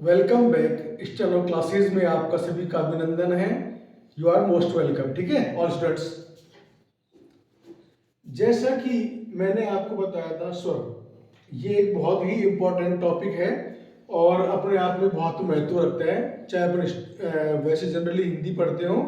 Welcome back steno classes में आपका सभी का अभिनंदन है। You are most welcome. ठीक है ऑल स्टूडेंट्स, जैसा कि मैंने आपको बताया था स्वर ये एक बहुत ही इम्पोर्टेंट टॉपिक है और अपने आप में बहुत महत्व रखता है, चाहे अपन वैसे जनरली हिंदी पढ़ते हो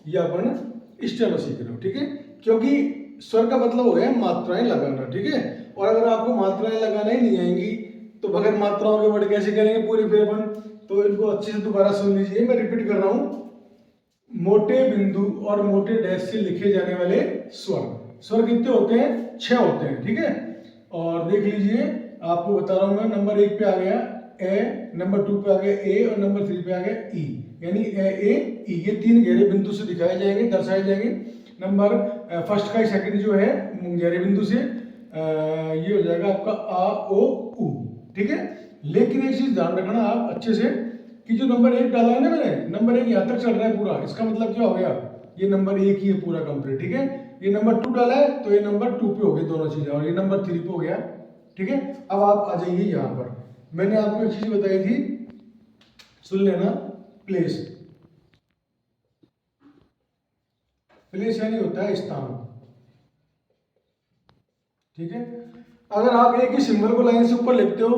या अपन स्टेनो सीख रहे हो। ठीक है, क्योंकि स्वर का मतलब हो गया मात्राएं लगाना। ठीक है, और अगर आपको मात्राएं लगाना ही नहीं आएंगी तो बगैर मात्राओं के वर्ड कैसे करेंगे पूरे फिर अपन। तो इनको अच्छे से दोबारा सुन लीजिए, मैं रिपीट कर रहा हूं। मोटे बिंदु और मोटे डैश से लिखे जाने वाले स्वर, स्वर कितने होते हैं? 6 होते हैं। ठीक है, और देख लीजिए आपको बता रहा हूं मैं। नंबर 1 पे आ गया ए, नंबर 2 पे आ गया ए और नंबर 3 पे आ गया ई, यानी ए ई। ये 3 गहरे बिंदु से दिखाए जाएंगे, दर्शाए जाएंगे। नंबर फर्स्ट का सेकंड जो है गहरे बिंदु से ये हो जाएगा आपका आ ओ उ। ठीक है, लेकिन एक चीज ध्यान रखना आप अच्छे से कि जो नंबर 1 डाला है ना मैंने, नंबर 1 यहाँ तक चल रहा है पूरा, इसका मतलब क्या हो गया? ये नंबर 1 ही है पूरा कंप्लीट। ठीक है, ये नंबर 2 डाला है तो ये नंबर 2 पे हो गए दोनों चीजें, और ये नंबर 3 पे हो गया। ठीक है, अब आप आ जाइए यहाँ पर। मैंने आपको एक चीज बताई थी, सुन लेना। प्लेस, प्लेस यानी होता है स्थान। ठीक है, अगर आप एक ही सिंबल को लाइन से ऊपर लिखते हो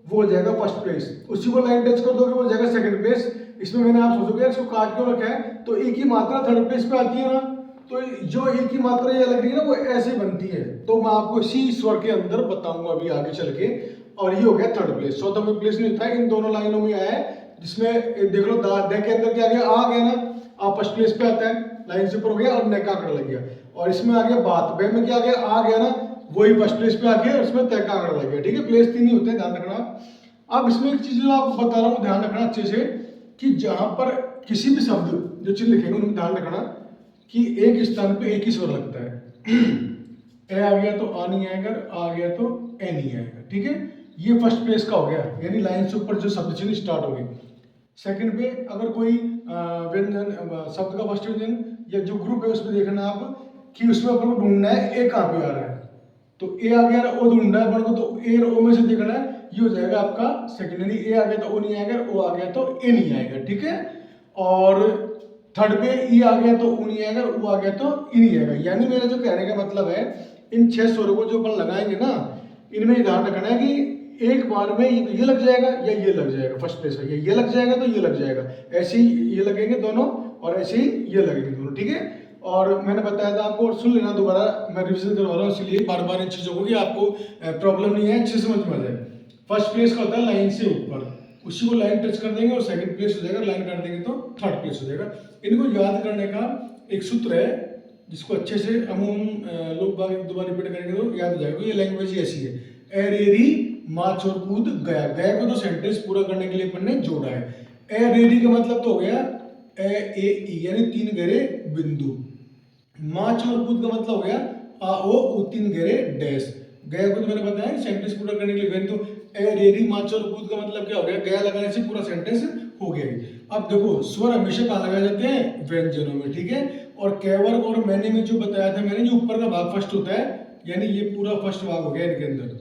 वो हो जाएगा फर्स्ट प्लेस, उसी को लाइन टच कर दोगे वो हो जाएगा सेकंड प्लेस। इसमें मैंने आप सोचोगे इसको काट क्यों रखा है, तो एक ही मात्रा थर्ड प्लेस पे आती है ना, तो जो एक ही मात्रा ये लग रही है ना वो ऐसे बनती है। तो मैं आपको इसी स्वर के अंदर बताऊंगा अभी आगे चल के। और ये हो गया थर्ड प्लेस। चौथा में प्लेस नहीं होता है, इन दोनों लाइनों में आया है, जिसमें देख लो द के अंदर क्या आ गया? आ गया ना, आप फर्स्ट प्लेस पे आता है, लाइन से ऊपर हो गया और नेक आंकड़ा लग गया। और इसमें आ गया बात, बे में क्या आ गया? आ गया ना, वही फर्स्ट प्लेस पे आ गया और इसमें तय का आंकड़ा लग गया। ठीक है, प्लेस 3 ही होते हैं, ध्यान रखना। अब इसमें एक चीज जो आपको बता रहा हूँ ध्यान रखना अच्छे से, कि जहां पर किसी भी शब्द जो चिन्ह लिखेंगे उनमें ध्यान रखना कि एक स्थान पे एक ही स्वर लगता है। ए आ गया तो आ नहीं आएगा, आ गया तो ए नहीं आएगा। ठीक है, ये फर्स्ट प्लेस का हो गया, यानी लाइन से ऊपर जो शब्द चिन्ह स्टार्ट हो गए। सेकंड पे अगर कोई व्यंजन शब्द का फर्स्ट व्यंजन या जो ग्रुप है उसमें देखना आप कि उसमें अपन को ढूंढना है ए कहाँ पे आ रहा है। तो ए आ गया ओ ढूंढना है अपन को, तो ए और ओ में से देखना है, ये हो जाएगा आपका सेकंड। यानी ए आ गया तो ओ नहीं आएगा, ओ आ गया तो ए नहीं आएगा। ठीक है, और थर्ड पे ई आ गया तो ओ नहीं आएगा, ओ आ गया तो ई नहीं आएगा। यानी मेरा जो कहने का मतलब है, इन 6 स्वरों को जो अपन लगाएंगे ना, इनमें ध्यान रखना है कि एक बार में ये लग जाएगा या ये लग जाएगा फर्स्ट प्लेस में, ये लग जाएगा तो ये लग जाएगा, ऐसे ही ये लगेंगे दोनों और ऐसे ही ये लगेंगे दोनों। ठीक है, और मैंने बताया था आपको, और सुन लेना दोबारा, मैं रिवीजन करवा रहा हूँ इसलिए बार बार इन चीज़ों को, कि आपको प्रॉब्लम नहीं है, अच्छे से समझ में आ जाए। फर्स्ट प्लेस का होता है लाइन से ऊपर, उसी को लाइन टच कर देंगे और सेकंड प्लेस हो जाएगा, लाइन काट देंगे तो थर्ड प्लेस हो जाएगा। इनको याद करने का एक सूत्र है जिसको अच्छे से लोग बाग एक दो बार रिपीट करेंगे तो याद हो जाएगा। ये लैंग्वेज ही ऐसी है, एरेरी माच और कूद गया। गया को तो सेंटेंस पूरा करने के लिए अपन ने जोड़ा है। एरेरी का मतलब तो हो गया ए ई, यानी 3 गहरे बिंदु। माच और कूद का मतलब हो गया आ ओ उ 3 गहरे डैश। गया को तो मैंने बताया सेंटेंस पूरा करने के लिए। तो ए रेरी माच और कूद का मतलब क्या हो गया? गया लगाने से पूरा सेंटेंस हो गया। अब देखो स्वर हमेशा कहाँ लगाए जाते हैं? व्यंजनों में। ठीक है, और कैवर्ग और मैंने में जो बताया था मैंने, जो ऊपर का भाग फर्स्ट होता है, यानी ये पूरा फर्स्ट भाग हो गया इनके अंदर।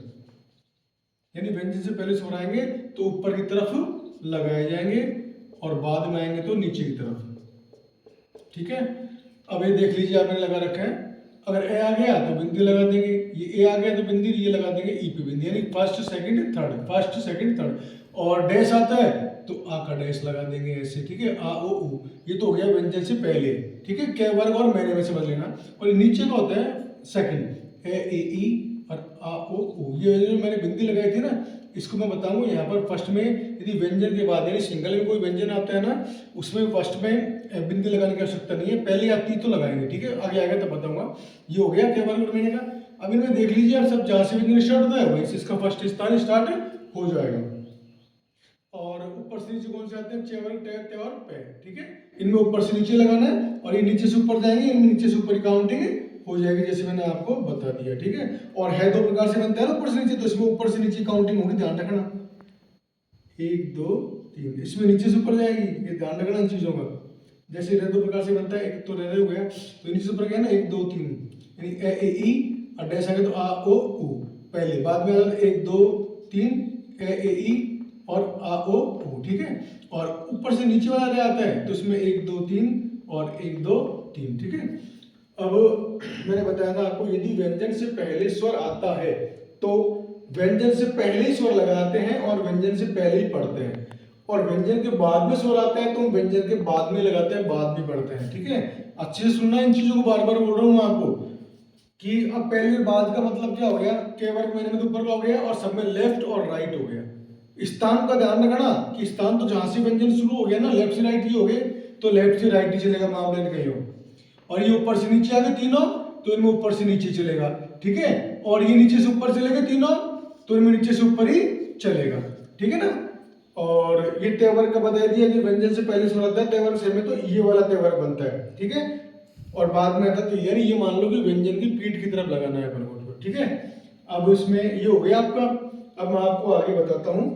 यानी व्यंजन से पहले स्वर आएंगे तो ऊपर की तरफ लगाए जाएंगे और बाद में आएंगे तो नीचे की तरफ। ठीक है, अब ये देख लीजिए आपने लगा रखा है। अगर ए आ गया तो बिंदी लगा देंगे, ये ए आ गया तो बिंदी ये लगा देंगे ई पे बिंदी, यानी first second third, first second third. और डैश आता है तो आ का डैश लगा देंगे ऐसे। ठीक है, आ ओ उ, ये तो हो गया व्यंजन से पहले। ठीक है, कै वर्ग और मैंने में समझ लेना। और ये नीचे का होता है सेकंड, ए ए ई और आ ओ उ। ये जो मैंने बिंदी लगाई थी ना, इसको मैं बताऊंगा यहाँ पर फर्स्ट में। यदि व्यंजन के बाद यानी सिंगल में कोई व्यंजन आता है ना, उसमें फर्स्ट में बिंदी लगाने की आवश्यकता नहीं है, पहले आती तो लगाएंगे। ठीक है, आगे आएगा तब बताऊंगा। ये हो गया केवल और महीने का। अब इनमें देख लीजिए आप, सब जहां से व्यंजन स्टार्ट होता है वहीं से इसका फर्स्ट स्थान स्टार्ट हो जाएगा। और ऊपर से नीचे कौन से आते हैं? चेवर, टे, ते और पे। ठीक है, इनमें ऊपर से नीचे लगाना है और ये नीचे से ऊपर जाएंगे, इनमें नीचे से ऊपर की काउंटिंग हो जाएगी, जैसे मैंने आपको बता दिया। ठीक है, और है 2 प्रकार से बनता है ना ऊपर से नीचे, तो इसमें ऊपर से नीचे काउंटिंग होगी, ध्यान रखना। 1 2 3, इसमें नीचे से ऊपर जाएगी, ये ध्यान रखना इन चीजों का। जैसे रे 2 प्रकार से बनता है, एक तो रे हो गया तो नीचे से ऊपर गया ना 1 2 3, यानी ए ए ई और डैश आ गया तो आ ओ उ पहले, बाद में 1 2 3 ए ए ई और आ ओ ओ, ठीक है। और ऊपर से नीचे वाला क्या आता है, तो इसमें 1 2 3 और 1 2 3, ठीक है। अब मैंने बताया था आपको, यदि व्यंजन से पहले स्वर आता है तो व्यंजन से पहले ही स्वर लगाते हैं और व्यंजन से पहले ही पढ़ते हैं, और व्यंजन के बाद में स्वर आता है तो हम व्यंजन के बाद में लगाते हैं, बाद में पढ़ते हैं, ठीक है। अच्छे से सुनना, इन चीजों को बार बार बोल रहा हूँ मैं आपको कि अब पहले बाद का मतलब क्या हो गया, के वर्ग मैंने में तो ऊपर का हो गया और सब में लेफ्ट और राइट हो गया। स्थान का ध्यान रखना कि स्थान तो जहां से व्यंजन शुरू हो गया ना, लेफ्ट से राइट ही हो गए, तो लेफ्ट से राइट ही चलेगा, मामले कहीं हो। और ये ऊपर से नीचे आ गए तीनों, तो इनमें ऊपर से नीचे चलेगा, ठीक है। और ये नीचे से ऊपर चले गए तीनों, तो इनमें नीचे से ऊपर ही चलेगा, ठीक है ना। और ये तेवर का बता दिया, जो व्यंजन से पहले स्वर आता है तेवर से में, तो ये वाला तेवर बनता है, ठीक है। और बाद में आता है तो यानी ये मान लो कि व्यंजन की पीठ की तरफ लगाना है अपन को, ठीक है। अब इसमें ये हो गया आपका। अब मैं आपको आगे बताता हूं।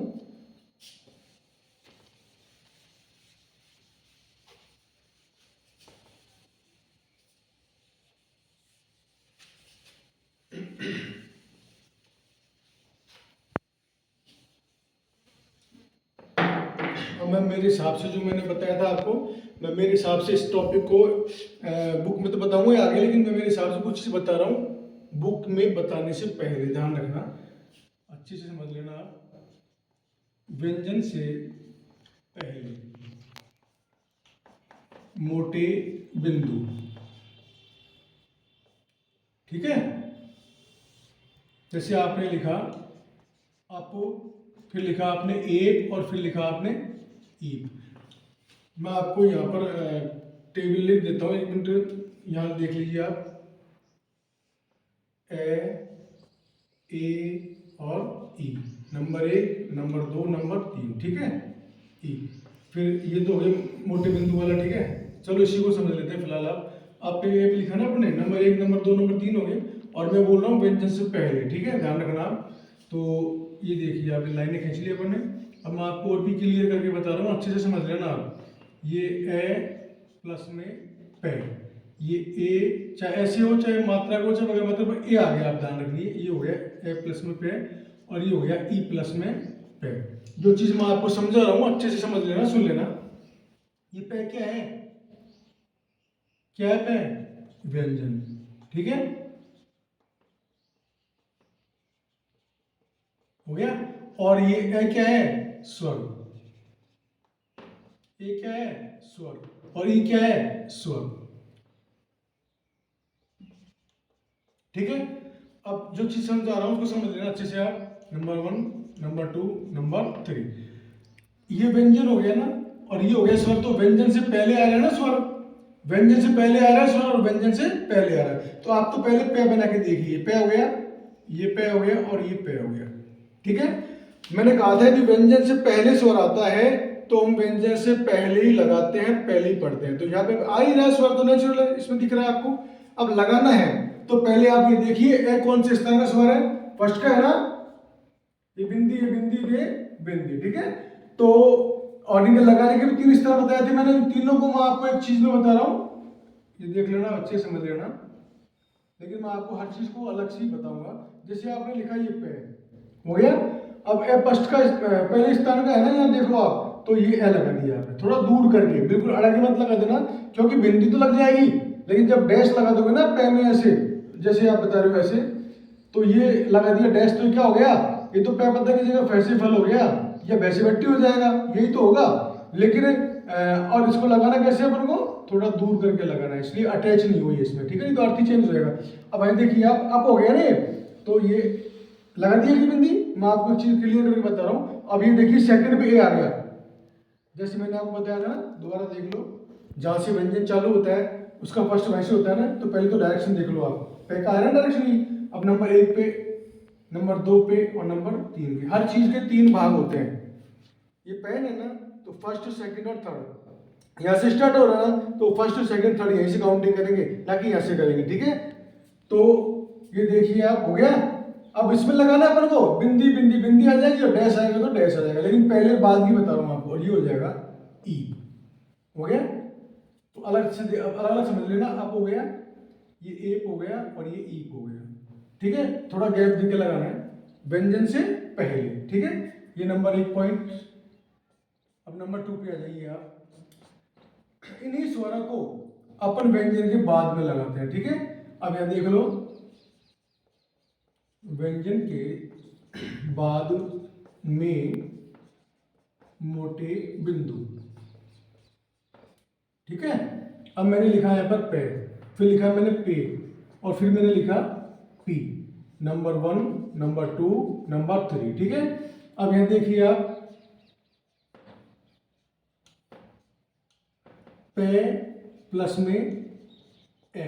अब मैं मेरे हिसाब से जो मैंने बताया था आपको, मैं मेरे हिसाब से इस टॉपिक को बुक में तो बताऊंगा आगे, लेकिन मैं मेरे हिसाब से कुछ चीज बता रहा हूँ। बुक में बताने से पहले ध्यान रखना, अच्छे से समझ लेना आप। व्यंजन से पहले मोटे बिंदु, ठीक है। जैसे आपने लिखा अप, फिर लिखा आपने ए, और फिर लिखा आपने ई। मैं आपको यहाँ पर टेबल लिख देता हूँ, 1 मिनट यहाँ देख लीजिए आप। ए और ई, नंबर 1 नंबर 2 नंबर 3, ठीक है। ई, फिर ये तो हो गए मोटे बिंदु वाला, ठीक है। चलो इसी को समझ लेते हैं फिलहाल। आप पे लिखा ना अपने, नंबर 1 नंबर 2 नंबर 3 हो गए, और मैं बोल रहा हूँ व्यंजन से पहले, ठीक है, ध्यान रखना आप। तो ये देखिए आपने लाइनें खींच ली अपन ने। अब मैं आपको और भी क्लियर करके बता रहा हूँ, अच्छे से समझ लेना आप। ये ए प्लस में पे, ये ए चाहे ऐसे हो चाहे मात्रा को चाहे बगैर मतलब ए आ गया, आप ध्यान रखिए। ये हो गया ए प्लस में पे, और ये हो गया ई प्लस में पे। जो चीज मैं आपको समझा रहा हूँ अच्छे से समझ लेना, सुन लेना। ये पे क्या है, क्या है पे, व्यंजन, ठीक है, हो गया। और ये ए क्या है, स्वर, ये क्या है स्वर, और ये क्या है स्वर, ठीक है। अब जो चीज समझा रहा हूं उसको समझ लेना अच्छे से आप। नंबर 1 नंबर 2 नंबर 3, ये व्यंजन हो गया ना, और ये हो गया स्वर। तो व्यंजन से पहले आ रहा है ना स्वर, व्यंजन से पहले आ रहा है स्वर, और व्यंजन से पहले आ रहा है। तो आप तो पहले पे बना के देखिए, पे हो गया, ये पे हो गया, और ये पे हो गया, ठीक है। मैंने कहा था कि व्यंजन से पहले स्वर आता है तो हम व्यंजन से पहले ही लगाते हैं, पहले ही पढ़ते हैं। तो यहाँ पे आ ही रहा है स्वर, तो नेचुरल है, इसमें दिख रहा है आपको। अब लगाना है तो पहले आप ये देखिए, ए कौन से स्थान का स्वर है, फर्स्ट का है ना, ये बिंदी, ये बिंदी, ये बिंदी, ठीक है। तो और इनके लगाने के भी 3 स्थान बताए थे मैंने, इन तीनों को मैं आपको एक चीज में बता रहा हूं, ये देख लेना, अच्छे समझ लेना। लेकिन मैं आपको हर चीज को अलग से ही बताऊंगा। जैसे आपने लिखा ये पे हो गया। अब ए फर्स्ट का पहले स्थान का है ना, यहाँ देखो आप, तो ये ए लगा दिया आपने, थोड़ा दूर करके, बिल्कुल अड़के मत लगा देना, क्योंकि बिंदी तो लग जाएगी, लेकिन जब डैश लगा दोगे ना पे में ऐसे, जैसे आप बता रहे हो ऐसे, तो ये लगा दिया डैश, तो क्या हो गया, ये तो पे पत्ता की जगह फैसे फल हो गया, या वैसे बट्टी हो जाएगा, यही तो होगा। लेकिन और इसको लगाना कैसे अपन को, थोड़ा दूर करके लगाना है, इसलिए अटैच नहीं हुई इसमें, ठीक है, नहीं तो अर्थ ही चेंज हो जाएगा। अब भाई देखिए आप, अप हो गया ना, तो ये लगा दिया कि बिंदी, मैं आपको एक चीज क्लियर करके बता रहा हूँ। अब ये देखिए सेकंड पे ए आ गया, जैसे मैंने आपको बताया था ना, दोबारा देख लो, जहां से व्यंजन चालू होता है उसका फर्स्ट वैसे होता है ना, तो पहले तो डायरेक्शन देख लो आप, पे का है ना डायरेक्शन ही। अब नंबर 1 पे, नंबर 2 पे, और नंबर 3 पे, हर चीज के 3 भाग होते हैं। ये पेन है ना, तो फर्स्ट सेकंड और थर्ड यहाँ से स्टार्ट हो रहा है ना, तो फर्स्ट सेकंड थर्ड यहीं से काउंटिंग करेंगे, ना कि यहाँ से करेंगे, ठीक है। तो ये देखिए आप, हो गया। अब इसमें लगाना है अपन को, बिंदी बिंदी बिंदी आ जाएगी, और डैश आएगा तो डैश आ जाएगा, लेकिन पहले बाद की बता रहा हूँ आपको, और ये हो जाएगा ई, हो गया। तो अलग से अलग अलग समझ लेना। अब हो गया, ये ए हो गया, और ये ई हो गया, ठीक है। थोड़ा गैप देके लगाना है, व्यंजन से पहले, ठीक है। ये नंबर 1 पॉइंट। अब नंबर 2 पे आ जाइए आप। इन्हीं स्वरों को अपन व्यंजन के बाद में लगाते हैं, ठीक है। अब यहां देख लो, व्यंजन के बाद में मोटे बिंदु, ठीक है। अब मैंने लिखा यहां पर पे, फिर लिखा मैंने पे, और फिर मैंने लिखा पी, नंबर 1, नंबर 2, नंबर 3, ठीक है। अब यहां देखिए आप, पे प्लस में ए,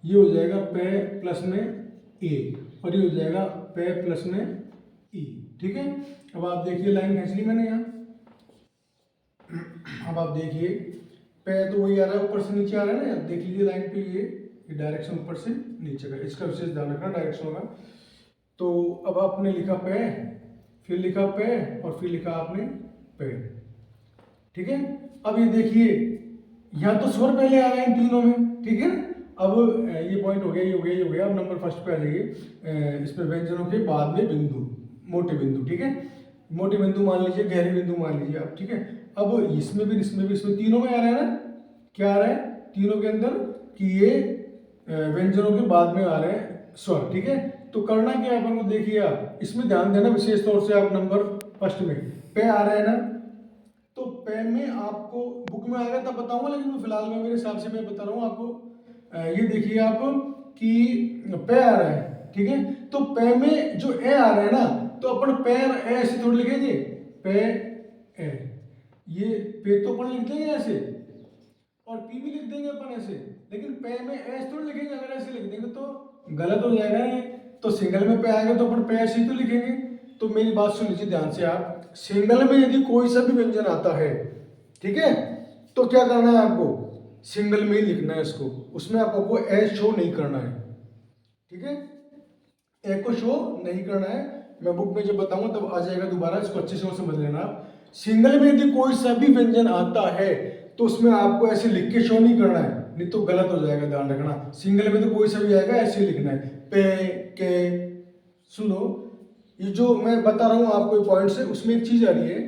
ये हो जाएगा पे प्लस में ए, और ये हो जाएगा पे प्लस में ई, ठीक है। अब आप देखिए लाइन खींच ली मैंने यहाँ। अब आप देखिए पे तो वही आ रहा है, ऊपर से नीचे आ रहा है ना, देख लीजिए लाइन पे, ये डायरेक्शन ऊपर से नीचे का, इसका विशेष ध्यान रखना डायरेक्शन का। तो अब आपने लिखा पे, फिर लिखा पे, और फिर लिखा आपने पे, ठीक है। अब ये देखिए यहाँ तो स्वर पहले आ रहे हैं इन तीनों में, ठीक है। अब ये पॉइंट हो गया, ये हो गया, ये हो गया। अब नंबर फर्स्ट पे आ जाइए, इसमें व्यंजनों के बाद में बिंदु, मोटे बिंदु, ठीक है। मोटे बिंदु मान लीजिए, गहरे बिंदु मान लीजिए आप, ठीक है। अब इसमें भी, इसमें भी, इसमें तीनों में आ रहा है ना, क्या आ रहा है तीनों के अंदर, कि ये व्यंजनों के बाद में आ रहे हैं स्वर, ठीक है। तो करना क्या है अपन को, देखिए आप इसमें ध्यान देना विशेष तौर से। आप नंबर फर्स्ट में पे आ रहा है ना, तो पे में आपको बुक में आएगा तब बताऊंगा, लेकिन फिलहाल में मेरे हिसाब से मैं बता रहा हूँ आपको। ये देखिए आप कि पे आ रहा है, ठीक है। तो पे में जो ए आ रहा है ना, तो अपन पैर ए ऐसे थोड़ी लिखेंगे, पे ए, ये पे तो अपन लिख देंगे ऐसे, और पी भी लिख देंगे अपन ऐसे, लेकिन पे में एस थोड़ी लिखेंगे। अगर ऐसे लिख देंगे तो गलत हो जाएगा ये। तो सिंगल में पे आएगा तो अपन पे ऐसे ही तो लिखेंगे। तो मेरी बात सुन लीजिए ध्यान से आप, सिंगल में यदि कोई सा भी व्यंजन आता है, ठीक है, तो क्या करना है आपको, सिंगल में ही लिखना है इसको, उसमें आपको एस शो नहीं करना है, ठीक है। ए को शो नहीं करना है। मैं बुक में जब बताऊंगा तब आ जाएगा दोबारा, इसको अच्छे से समझ लेना आप। सिंगल में यदि कोई सा भी व्यंजन आता है तो उसमें आपको ऐसे लिख के शो नहीं करना है, नहीं तो गलत हो जाएगा, ध्यान रखना। सिंगल में तो कोई सा भी आएगा ऐसे ही लिखना है, पे, के। सुनो, ये जो मैं बता रहा हूँ आपको पॉइंट से, उसमें एक चीज आ रही है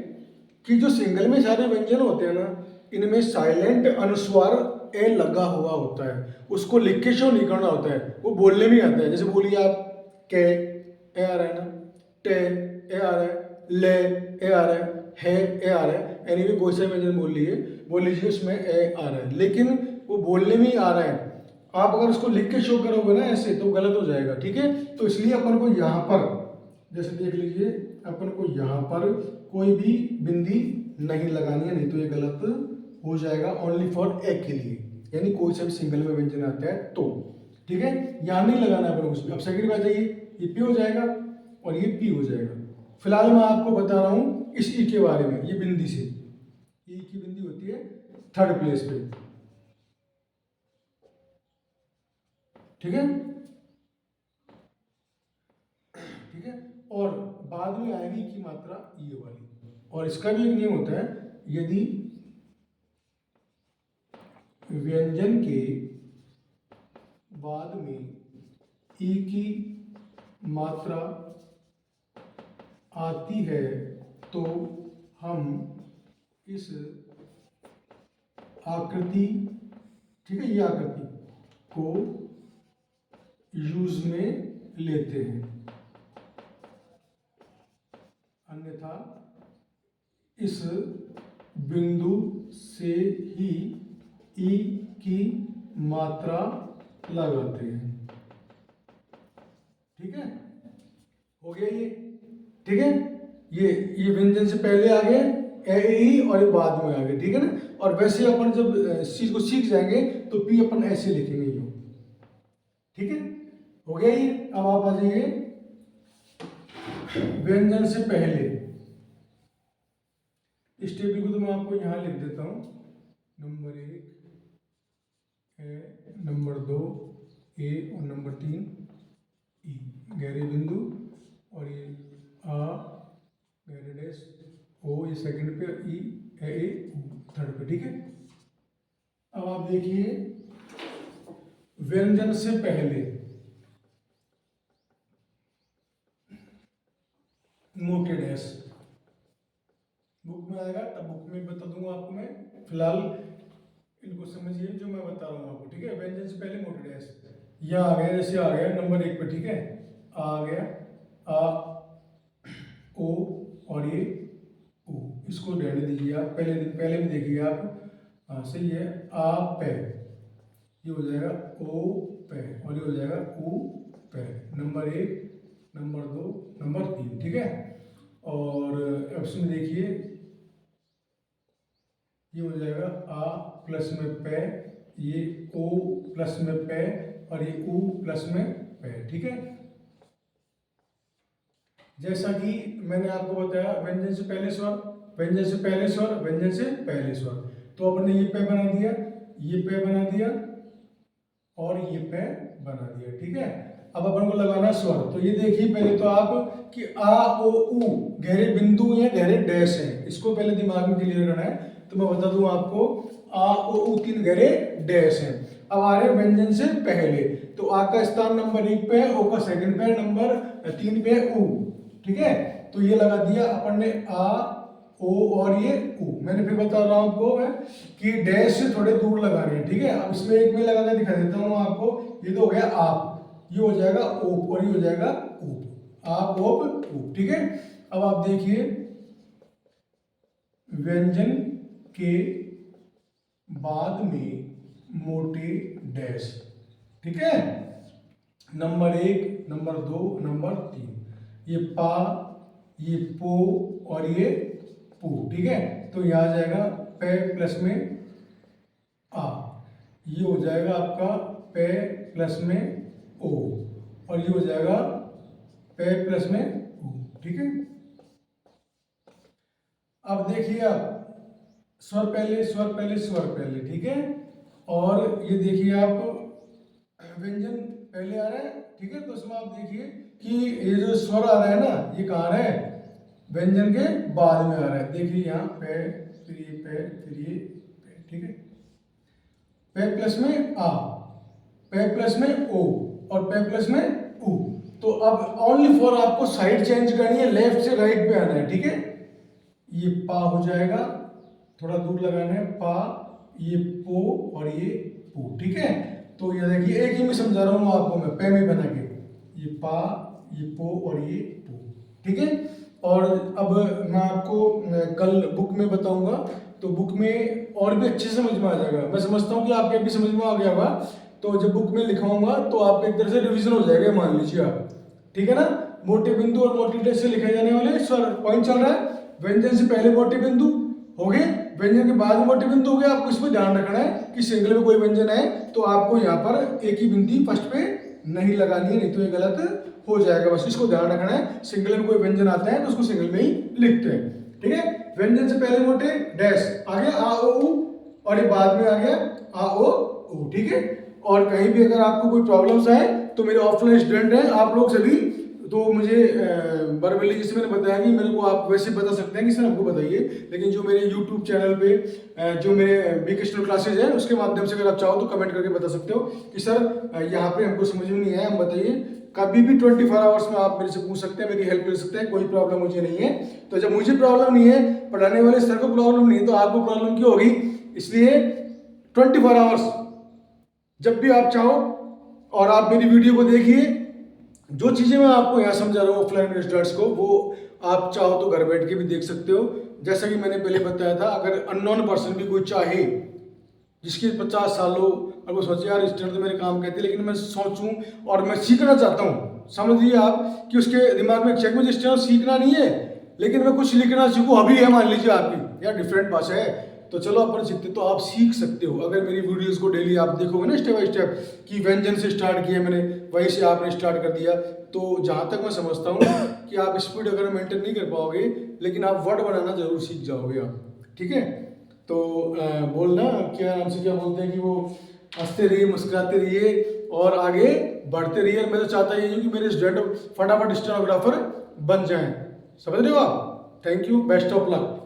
कि जो सिंगल में सारे व्यंजन होते हैं ना, इनमें साइलेंट अनुस्वार ए लगा हुआ होता है, उसको लिख के शो नहीं करना होता है, वो बोलने में आता है। जैसे बोलिए आप, के ए आ रहा है ना, टे ए आ रहा है, ले ए आ रहा है ए आ रहा है, यानी कि कोई सा व्यंजन बोल लीजिए उसमें ए आ रहा है, लेकिन वो बोलने में ही आ रहा है। आप अगर उसको लिख के शो करोगे ना ऐसे, तो गलत हो जाएगा, ठीक है। तो इसलिए अपन को यहाँ पर, जैसे देख लीजिए, अपन को यहाँ पर कोई भी बिंदी नहीं लगानी है, नहीं तो ये गलत हो जाएगा। ओनली फॉर ए के लिए, यानी कोई सा भी सिंगल में व्यंजन आता है तो, ठीक है। यहाँ नहीं लगाना है अपन को। अब सेकंड बात है, ये पी हो जाएगा और ये पी हो जाएगा। फिलहाल मैं आपको बता रहा हूँ इस ई के बारे में, ये बिंदी से, ई की बिंदी होती है थर्ड प्लेस पे, ठीक है, ठीक है। और बाद में आएगी की मात्रा ये वाली, और इसका भी एक नियम होता है, यदि व्यंजन के बाद में ई की मात्रा आती है तो हम इस आकृति, ठीक है, ये आकृति को यूज में लेते हैं, अन्यथा इस बिंदु से ही ई की मात्रा लगाते हैं, ठीक है। हो गया ये, ठीक है। ये व्यंजन से पहले आ गए ए ई, और ये बाद में आ गए, ठीक है ना। और वैसे अपन जब इस चीज को सीख जाएंगे तो पी अपन ऐसे लिखेंगे यूं, ठीक है। हो गया ये। अब आप आ जाइए व्यंजन से पहले। इस टेबल को तो मैं आपको यहां लिख देता हूं, नंबर 1 ए, नंबर 2 ए, और नंबर 3 ई, गहरे बिंदु, और ये आ, गहरे डैश, ओ ये सेकंड पे, ई ए थर्ड पे, ठीक है। अब आप देखिए व्यंजन से पहले मोटे डैश, बुक में आएगा तब बुक में बता दूंगा आपको मैं। फिलहाल इनको समझिए जो मैं बता रहा हूँ आपको, ठीक है। व्यंजन से पहले मोटे डैश यहाँ आ गया, जैसे आ गया नंबर 1 पे, ठीक है। आ गया आ, ओ और ये ओ, इसको रहने दीजिए आप, पहले भी देखिए आप। हाँ सही है। आ पे ये हो जाएगा ओ पे, और ये हो जाएगा ऊ पे। नंबर 1, नंबर 2, नंबर 3, ठीक है। और ऑप्शन देखिए, ये हो जाएगा आ प्लस में पे, ये ओ प्लस में पे, और ये ऊ प्लस में पे, ठीक है। जैसा कि मैंने आपको बताया, व्यंजन से पहले स्वर, व्यंजन से पहले स्वर, व्यंजन से पहले स्वर। तो अपने ये पे बना दिया, ये पे बना दिया, और ये पे बना दिया, ठीक है। अब अपन को लगाना स्वर। तो ये देखिए पहले तो आप कि आ ओ ऊ गहरे बिंदु या गहरे डैश है, इसको पहले दिमाग में क्लियर करना है। तो मैं बता दूं आपको, आ ओ ऊ 3 गहरे डैश हैं। अब आ रहे व्यंजन से पहले, तो आ का स्थान नंबर 1 पे है, ओ का सेकंड पे, नंबर 3 पे ऊ, ठीक है। तो ये लगा दिया अपन ने आ ओ और ये ऊ। मैंने फिर बता रहा हूं आपको मैं कि डैश से थोड़े दूर लगाने हैं, ठीक है। अब इसमें एक में लगा के दिखा देता हूं आपको। ये तो हो गया आप, ये हो जाएगा ओप, और ये हो जाएगा ऊप, आप ओप ऊप, ठीक है। अब आप देखिए व्यंजन के बाद में मोटे डैश, ठीक है। नंबर 1, नंबर 2, नंबर 3, ये पा, ये पो, और ये पू, ठीक है। तो यह आ जाएगा पे प्लस में आ, ये हो जाएगा आपका पे प्लस में ओ, और ये हो जाएगा पे प्लस में ओ, ठीक है। अब देखिए आप, स्वर पहले, स्वर पहले, स्वर पहले, ठीक है। और ये देखिए आप व्यंजन पहले आ रहा है, ठीक है। तो उसमें आप देखिए कि ये जो स्वर आ रहा है ना, ये कहाँ रहा है, व्यंजन के बाद में आ रहा है। देखिए यहाँ पे, फिर ये पे, फिर ये पे, ठीक है। पे प्लस में आ, पे प्लस में ओ, और पे प्लस में ऊ। तो अब ओनली फॉर आपको साइड चेंज करनी है, लेफ्ट से राइट पे आना है, ठीक है। ये पा हो जाएगा, थोड़ा दूर लगाना है, पा, ये पो, और ये पू, ठीक है। तो ये देखिए एक ही में समझा रहा हूँ आपको मैं, पे में बना के, ये पा, ये पो, और ये पू, ठीक है। और अब मैं आपको कल बुक में बताऊंगा, तो बुक में और भी अच्छे से समझ में आ जाएगा। मैं समझता हूँ कि आपके भी समझ में आ गया होगा। तो जब बुक में लिखाऊंगा तो आपके एक तरह से रिविजन हो जाएगा, मान लीजिए आप, ठीक है ना। मोटे बिंदु और मोटी डैश से लिखे जाने वाले स्वर पॉइंट चल रहा है। व्यंजन से पहले मोटे बिंदु हो गए, व्यंजन के बाद में मोटे बिंदु हो गए। आपको इसमें ध्यान रखना है कि सिंगल में कोई व्यंजन है तो आपको यहाँ पर एक ही बिंदी फर्स्ट पे नहीं लगानी है, नहीं तो ये गलत हो जाएगा। बस इसको ध्यान रखना है, सिंगल में कोई व्यंजन आता है तो उसको सिंगल में ही लिखते हैं, ठीक है। व्यंजन से पहले मोटे डैश आ गया आ ओ ऊ, और ये बाद में आ गया आ ओ ऊ, ठीक है। और कहीं भी अगर आपको कोई प्रॉब्लम्स आए तो मेरे ऑफलाइन स्टूडेंट हैं आप लोग सभी, तो मुझे वर्बली जैसे मैंने बताया कि मेरे को आप वैसे बता सकते हैं कि सर हमको बताइए, लेकिन जो मेरे यूट्यूब चैनल पे जो मेरे बी क्रिस्टल क्लासेज है उसके माध्यम से अगर आप चाहो तो कमेंट करके बता सकते हो कि सर यहाँ पे हमको समझ में नहीं आया, हम बताइए। कभी भी 24 आवर्स में आप मेरे से पूछ सकते हैं, मेरी हेल्प कर सकते हैं, कोई प्रॉब्लम मुझे नहीं है। तो जब मुझे प्रॉब्लम नहीं है, पढ़ाने वाले सर को प्रॉब्लम नहीं है, तो आपको प्रॉब्लम क्यों होगी। इसलिए 24 आवर्स जब भी आप चाहो और आप मेरी वीडियो को देखिए, जो चीज़ें मैं आपको यहाँ समझा रहा हूँ ऑफलाइन में स्टूडेंट्स को, वो आप चाहो तो घर बैठ के भी देख सकते हो। जैसा कि मैंने पहले बताया था, अगर अननोन पर्सन भी कोई चाहे जिसकी 50 साल हो और वो सोचे यार स्टूडेंट तो मेरे काम कहते हैं, लेकिन मैं सोचूं और मैं सीखना चाहता हूँ, समझिए आप कि उसके दिमाग में चेक मुझे स्टूडेंट सीखना नहीं है लेकिन मैं कुछ लिखना सीखूँ, अभी है मान लीजिए आपकी यार डिफरेंट भाषा है, तो चलो अपन सीखते, तो आप सीख सकते हो। अगर मेरी वीडियोस को डेली आप देखोगे ना स्टेप बाय स्टेप कि व्यंजन से स्टार्ट किया मैंने, वहीं से आपने स्टार्ट कर दिया, तो जहाँ तक मैं समझता हूँ कि आप स्पीड अगर मेंटेन नहीं कर पाओगे लेकिन आप वर्ड बनाना जरूर सीख जाओगे आप, ठीक है। तो बोलना क्या नाम से क्या बोलते हैं कि वो हंसते रहिए, मुस्कुराते रहिए और आगे बढ़ते रहिए। मैं तो चाहता ही हूँ कि मेरे स्टूडेंट फटाफट स्टेनोग्राफर बन जाएं, समझ रहे हो आप। Thank you, best of luck.